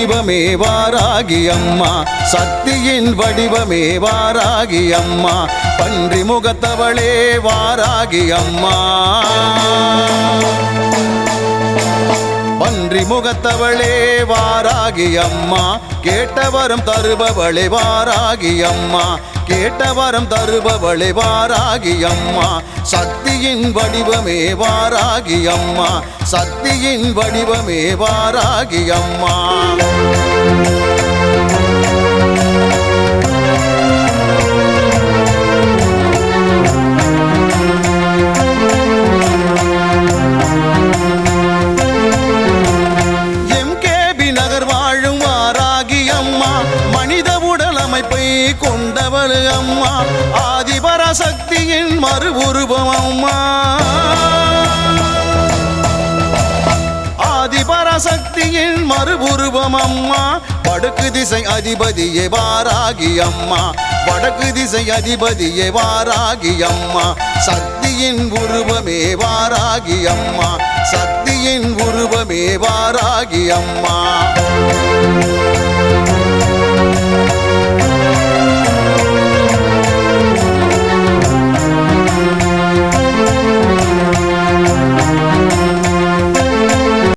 வடிவமே வாராகி அம்மா சக்தியின் வடிவமே வாராகி அம்மா பன்றி முகத்தவளே வாராகி அம்மா பன்றி முகத்தவளே வாராகி அம்மா கேட்டவரம் தருபவளே வாராகி அம்மா கேட்டவரம் தருபவளே வாராகி அம்மா சக்தியின் வடிவமே வாராகி அம்மா சக்தியின் வடிவமே வாராகி அம்மா கொண்டவள் அம்மா ஆதிபராசக்தியின் மறுஉருவம் அம்மா ஆதிபராசக்தியின் மறுஉருவம் அம்மா வடக்கு திசை அதிபதியே வாராகி அம்மா வடக்கு திசை அதிபதியே வாராகி அம்மா சக்தியின் உருவமே வாராகி அம்மா சக்தியின் உருவமே வாராகி அம்மா